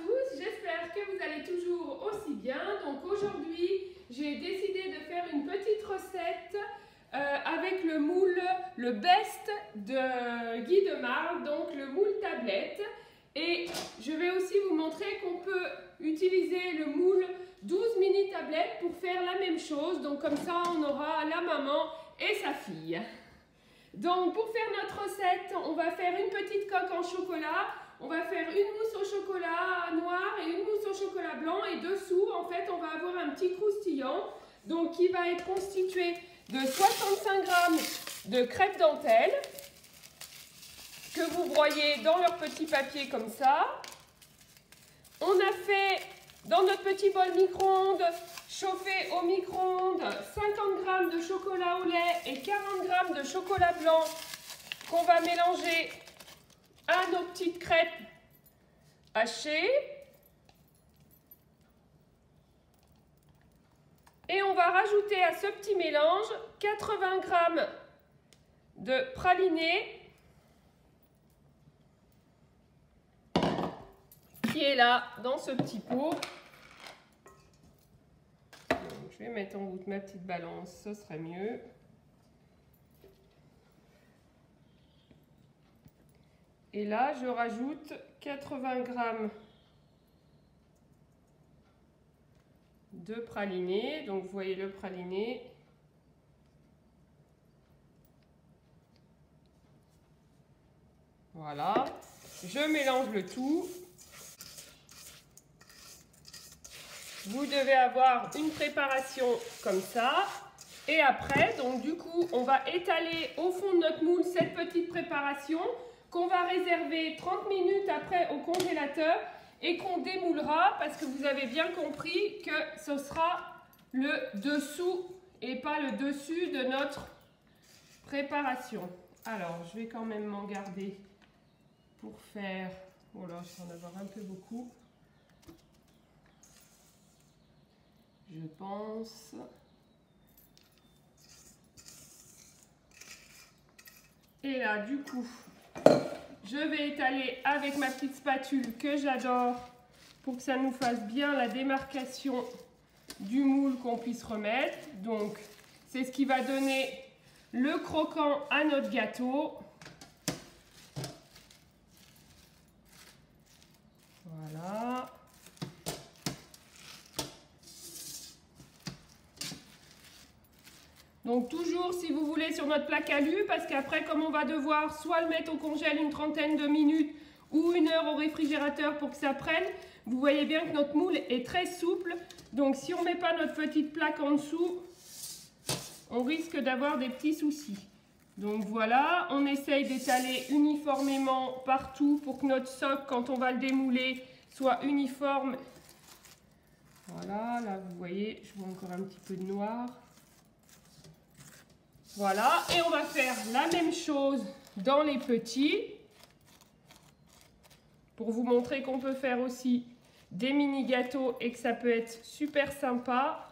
tous, j'espère que vous allez toujours aussi bien. Donc aujourd'hui, j'ai décidé de faire une petite recette avec le moule, le best de Guy de Marle, donc le moule tablette. Et je vais aussi vous montrer qu'on peut utiliser le moule 12 mini tablettes pour faire la même chose. Donc comme ça, on aura la maman et sa fille. Donc pour faire notre recette, on va faire une petite coque en chocolat. On va faire une mousse au chocolat noir et une mousse au chocolat blanc. Et dessous, en fait, on va avoir un petit croustillant. Donc qui va être constitué de 65 g de crêpes dentelle que vous broyez dans leur petit papier comme ça. On a fait dans notre petit bol micro-ondes, chauffer au micro-ondes 50 g de chocolat au lait et 40 g de chocolat blanc qu'on va mélanger à nos petites crêpes hachées. Et on va rajouter à ce petit mélange 80 g de praliné qui est là dans ce petit pot. Donc, je vais mettre en route ma petite balance, ce serait mieux. Et là, je rajoute 80 g de praliné. Donc, vous voyez le praliné. Voilà. Je mélange le tout. Vous devez avoir une préparation comme ça. Et après, donc du coup, on va étaler au fond de notre moule cette petite préparation qu'on va réserver 30 minutes après au congélateur et qu'on démoulera parce que vous avez bien compris que ce sera le dessous et pas le dessus de notre préparation. Alors, je vais quand même m'en garder pour faire... Oh là, je vais en avoir un peu beaucoup. Je pense. Et là, du coup, je vais étaler avec ma petite spatule que j'adore pour que ça nous fasse bien la démarcation du moule qu'on puisse remettre. Donc, c'est ce qui va donner le croquant à notre gâteau. Voilà. Donc toujours, si vous voulez, sur notre plaque alu, parce qu'après, comme on va devoir soit le mettre au congèle une trentaine de minutes ou 1 heure au réfrigérateur pour que ça prenne, vous voyez bien que notre moule est très souple. Donc si on ne met pas notre petite plaque en dessous, on risque d'avoir des petits soucis. Donc voilà, on essaye d'étaler uniformément partout pour que notre socle, quand on va le démouler, soit uniforme. Voilà, là vous voyez, je vois encore un petit peu de noir. Voilà, et on va faire la même chose dans les petits pour vous montrer qu'on peut faire aussi des mini gâteaux et que ça peut être super sympa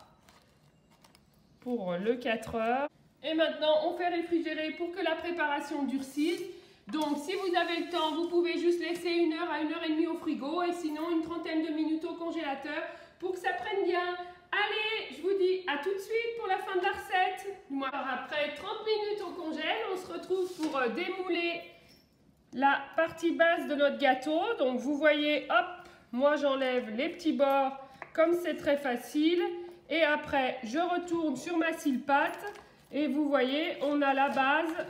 pour le 4 heures. Et maintenant, on fait réfrigérer pour que la préparation durcisse. Donc, si vous avez le temps, vous pouvez juste laisser 1 heure à 1 heure et demie au frigo et sinon une trentaine de minutes au congélateur pour que ça prenne bien. Allez, je vous dis à tout de suite pour la fin de la recette. Alors après 30 minutes au congèle, on se retrouve pour démouler la partie basse de notre gâteau. Donc vous voyez, hop, moi j'enlève les petits bords comme c'est très facile. Et après, je retourne sur ma scie-pâte et vous voyez, on a la base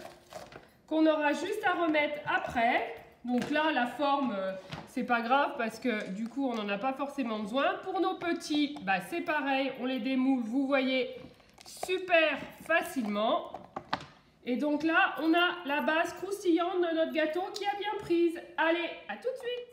qu'on aura juste à remettre après. Donc là, la forme, c'est pas grave parce que du coup, on n'en a pas forcément besoin. Pour nos petits, bah, c'est pareil, on les démoule, vous voyez, super facilement. Et donc là, on a la base croustillante de notre gâteau qui a bien prise. Allez, à tout de suite!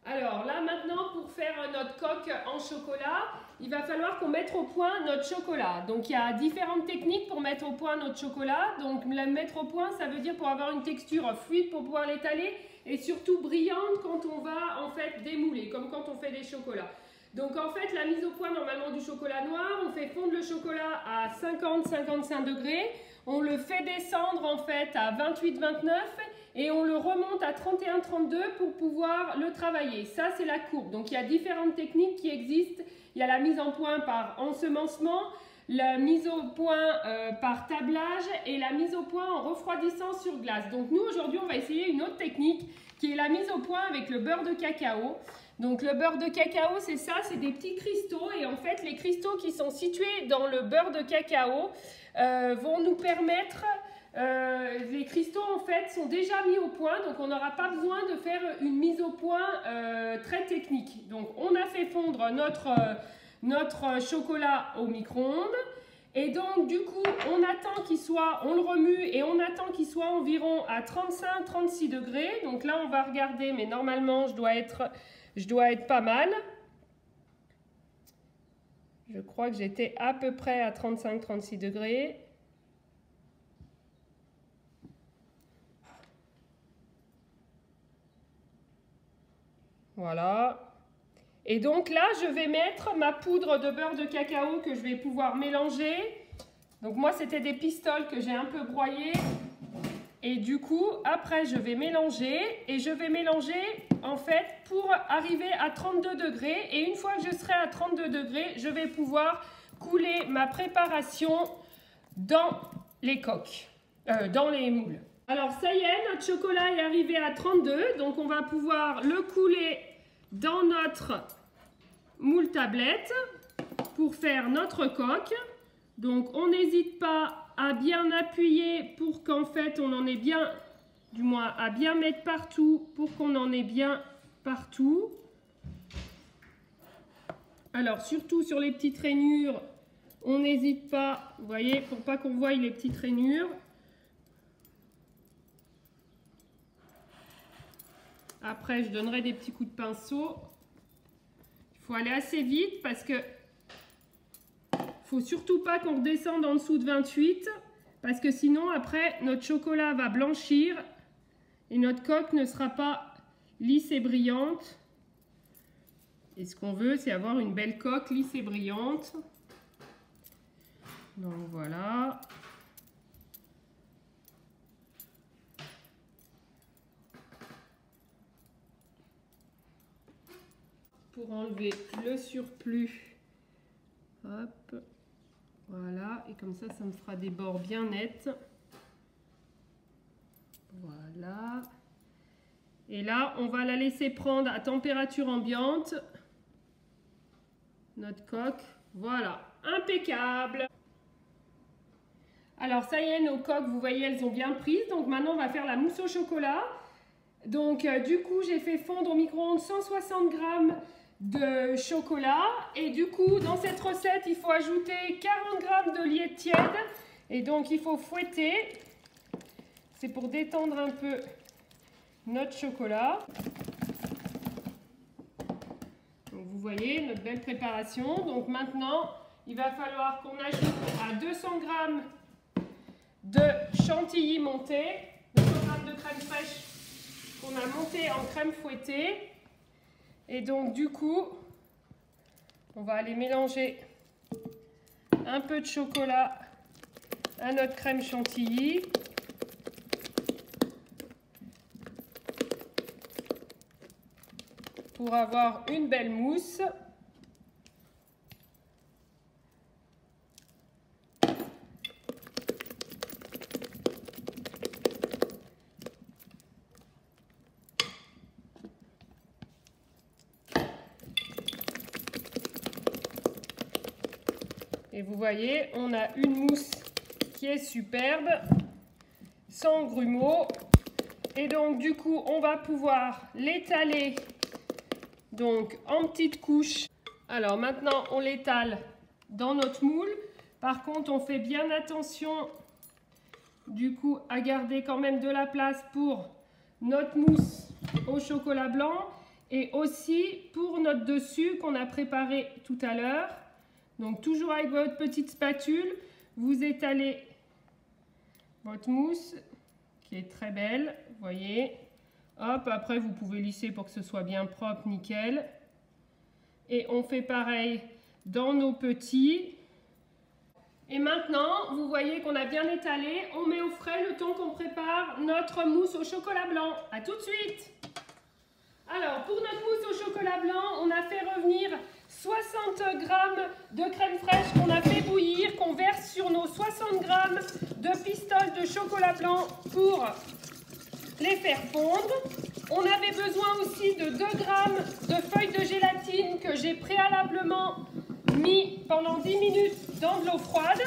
Alors là, maintenant, pour faire notre coque en chocolat, il va falloir qu'on mette au point notre chocolat. Donc il y a différentes techniques pour mettre au point notre chocolat. Donc la mettre au point, ça veut dire pour avoir une texture fluide pour pouvoir l'étaler et surtout brillante quand on va en fait démouler, comme quand on fait des chocolats. Donc en fait, la mise au point normalement du chocolat noir, on fait fondre le chocolat à 50-55 degrés. On le fait descendre en fait à 28-29 et on le remonte à 31-32 pour pouvoir le travailler. Ça, c'est la courbe. Donc, il y a différentes techniques qui existent. Il y a la mise en point par ensemencement, la mise au point par tablage et la mise au point en refroidissant sur glace. Donc, nous, aujourd'hui, on va essayer une autre technique qui est la mise au point avec le beurre de cacao. Donc, le beurre de cacao, c'est ça, c'est des petits cristaux. Et en fait, les cristaux qui sont situés dans le beurre de cacao vont nous permettre... les cristaux en fait sont déjà mis au point, donc on n'aura pas besoin de faire une mise au point très technique. Donc on a fait fondre notre chocolat au micro-ondes et donc du coup on attend qu'il soit, on le remue et on attend qu'il soit environ à 35-36 degrés. Donc là on va regarder, mais normalement je dois être pas mal. Je crois que j'étais à peu près à 35-36 degrés. Voilà. Et donc là, je vais mettre ma poudre de beurre de cacao que je vais pouvoir mélanger. Donc moi, c'était des pistoles que j'ai un peu broyées. Et du coup, après, je vais mélanger. Et je vais mélanger, en fait, pour arriver à 32 degrés. Et une fois que je serai à 32 degrés, je vais pouvoir couler ma préparation dans les coques, dans les moules. Alors ça y est, notre chocolat est arrivé à 32, donc on va pouvoir le couler dans notre moule tablette pour faire notre coque. Donc on n'hésite pas à bien appuyer pour qu'en fait on en ait bien, du moins à bien mettre partout pour qu'on en ait bien partout. Alors surtout sur les petites rainures, on n'hésite pas, vous voyez, pour pas qu'on voie les petites rainures. Après, je donnerai des petits coups de pinceau. Il faut aller assez vite parce que faut surtout pas qu'on redescende en dessous de 28 parce que sinon, après, notre chocolat va blanchir et notre coque ne sera pas lisse et brillante. Et ce qu'on veut, c'est avoir une belle coque lisse et brillante. Donc voilà. Pour enlever le surplus, hop, voilà, et comme ça me fera des bords bien nets. Voilà. Et là, on va la laisser prendre à température ambiante. Notre coque, voilà, impeccable. Alors ça y est, nos coques, vous voyez, elles ont bien pris. Donc maintenant, on va faire la mousse au chocolat. Donc du coup, j'ai fait fondre au micro-ondes 160 g de chocolat. Et du coup, dans cette recette, il faut ajouter 40 g de lait tiède. Et donc, il faut fouetter. C'est pour détendre un peu notre chocolat. Donc, vous voyez notre belle préparation. Donc maintenant, il va falloir qu'on ajoute à 200 g de chantilly monté, 200 g de crème fraîche qu'on a monté en crème fouettée. Et donc du coup, on va aller mélanger un peu de chocolat à notre crème chantilly. Pour avoir une belle mousse. Et vous voyez, on a une mousse qui est superbe, sans grumeaux. Et donc du coup, on va pouvoir l'étaler donc en petites couches. Alors maintenant, on l'étale dans notre moule. Par contre, on fait bien attention du coup à garder quand même de la place pour notre mousse au chocolat blanc et aussi pour notre dessus qu'on a préparé tout à l'heure. Donc toujours avec votre petite spatule, vous étalez votre mousse qui est très belle, vous voyez. Hop, après vous pouvez lisser pour que ce soit bien propre, nickel. Et on fait pareil dans nos petits. Et maintenant, vous voyez qu'on a bien étalé. On met au frais le temps qu'on prépare notre mousse au chocolat blanc. À tout de suite! Alors, pour notre mousse au chocolat blanc, on a fait revenir 60 g de crème fraîche qu'on a fait bouillir, qu'on verse sur nos 60 g de pistoles de chocolat blanc pour les faire fondre. On avait besoin aussi de 2 g de feuilles de gélatine que j'ai préalablement mis pendant 10 minutes dans de l'eau froide.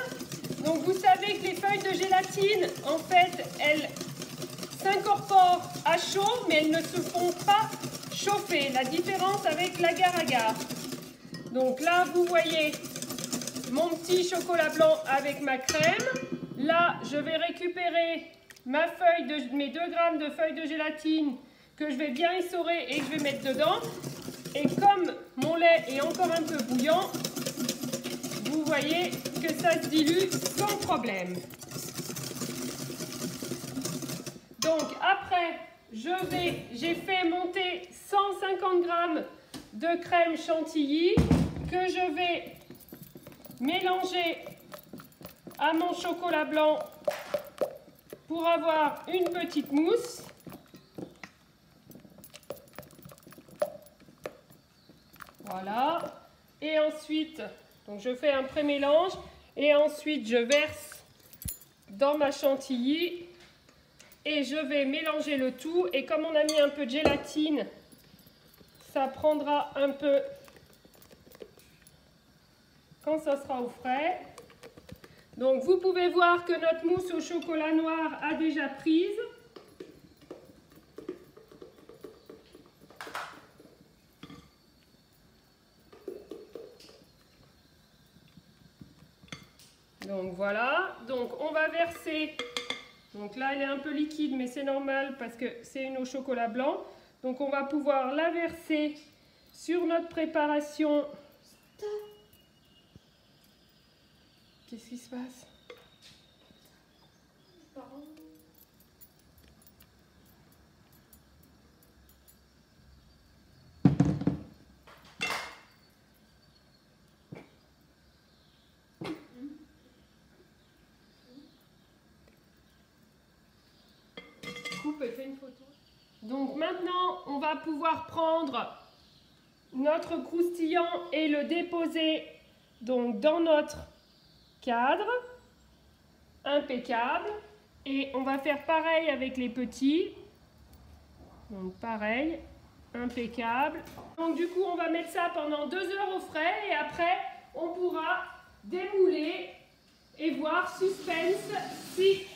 Donc vous savez que les feuilles de gélatine, en fait, elles s'incorporent à chaud, mais elles ne se font pas chauffer. La différence avec l'agar-agar. Donc là, vous voyez mon petit chocolat blanc avec ma crème. Là, je vais récupérer mes 2 g de feuilles de gélatine que je vais bien essorer et que je vais mettre dedans. Et comme mon lait est encore un peu bouillant, vous voyez que ça se dilue sans problème. Donc après, j'ai fait monter 150 g de crème chantilly que je vais mélanger à mon chocolat blanc pour avoir une petite mousse. Voilà. Et ensuite, donc je fais un pré-mélange et ensuite je verse dans ma chantilly et je vais mélanger le tout. Et comme on a mis un peu de gélatine, ça prendra un peu quand ça sera au frais. Donc vous pouvez voir que notre mousse au chocolat noir a déjà prise. Donc voilà, donc on va verser, donc là elle est un peu liquide mais c'est normal parce que c'est une au chocolat blanc. Donc on va pouvoir la verser sur notre préparation. Qu'est-ce qui se passe? Coupe et fais une photo. Donc maintenant, on va pouvoir prendre notre croustillant et le déposer donc dans notre cadre. Impeccable. Et on va faire pareil avec les petits. Donc pareil, impeccable. Donc du coup, on va mettre ça pendant 2 heures au frais et après, on pourra démouler et voir, suspense, si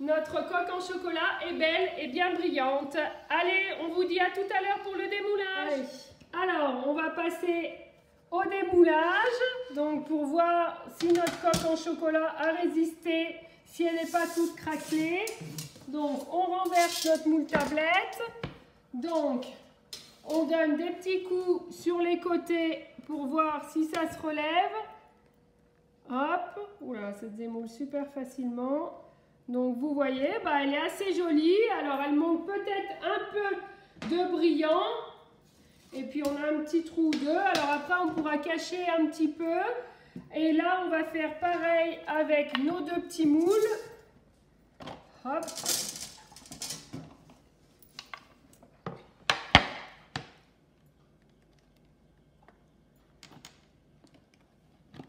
notre coque en chocolat est belle et bien brillante. Allez, on vous dit à tout à l'heure pour le démoulage. Allez. Alors, on va passer au démoulage. Donc, pour voir si notre coque en chocolat a résisté, si elle n'est pas toute craquelée. Donc, on renverse notre moule tablette. Donc, on donne des petits coups sur les côtés pour voir si ça se relève. Hop, oula, ça se démoule super facilement. Donc vous voyez, elle est assez jolie. Alors elle manque peut-être un peu de brillant. Et puis on a un petit trou ou deux. Alors après on pourra cacher un petit peu. Et là on va faire pareil avec nos 2 petits moules. Hop.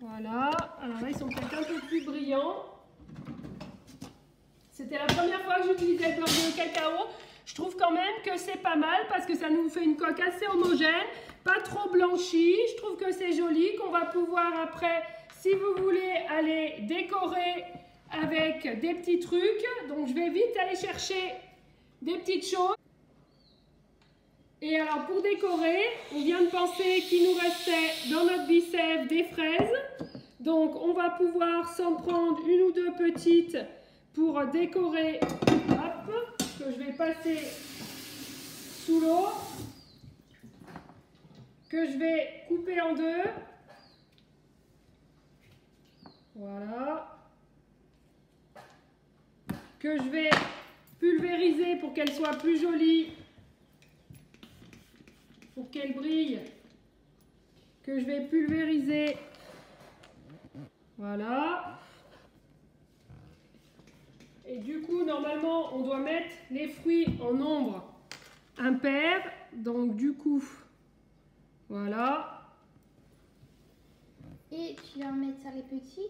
Voilà. Alors là ils sont peut-être un peu plus brillants. C'était la première fois que j'utilisais le beurre de cacao. Je trouve quand même que c'est pas mal parce que ça nous fait une coque assez homogène, pas trop blanchie. Je trouve que c'est joli, qu'on va pouvoir après, si vous voulez, aller décorer avec des petits trucs. Donc je vais vite aller chercher des petites choses. Et alors pour décorer, on vient de penser qu'il nous restait dans notre bicève des fraises. Donc on va pouvoir s'en prendre 1 ou 2 petites pour décorer, hop, que je vais passer sous l'eau, que je vais couper en 2. Voilà. Que je vais pulvériser pour qu'elle soit plus jolie, pour qu'elle brille, que je vais pulvériser Voilà. Et du coup, normalement, on doit mettre les fruits en nombre impair. Donc, du coup, voilà. Et tu vas mettre ça les petits.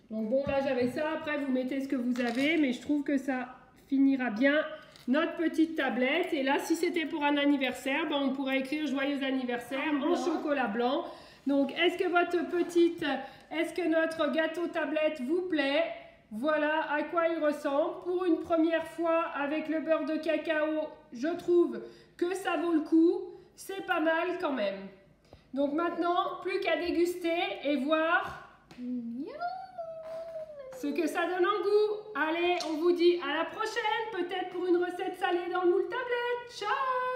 Donc bon, là, j'avais ça. Après, vous mettez ce que vous avez. Mais je trouve que ça finira bien notre petite tablette. Et là, si c'était pour un anniversaire, ben, on pourrait écrire joyeux anniversaire en chocolat blanc. Donc, est-ce que notre gâteau tablette vous plaît? Voilà à quoi il ressemble. Pour une première fois avec le beurre de cacao, je trouve que ça vaut le coup. C'est pas mal quand même. Donc maintenant, plus qu'à déguster et voir ce que ça donne en goût. Allez, on vous dit à la prochaine, peut-être pour une recette salée dans le moule tablette. Ciao!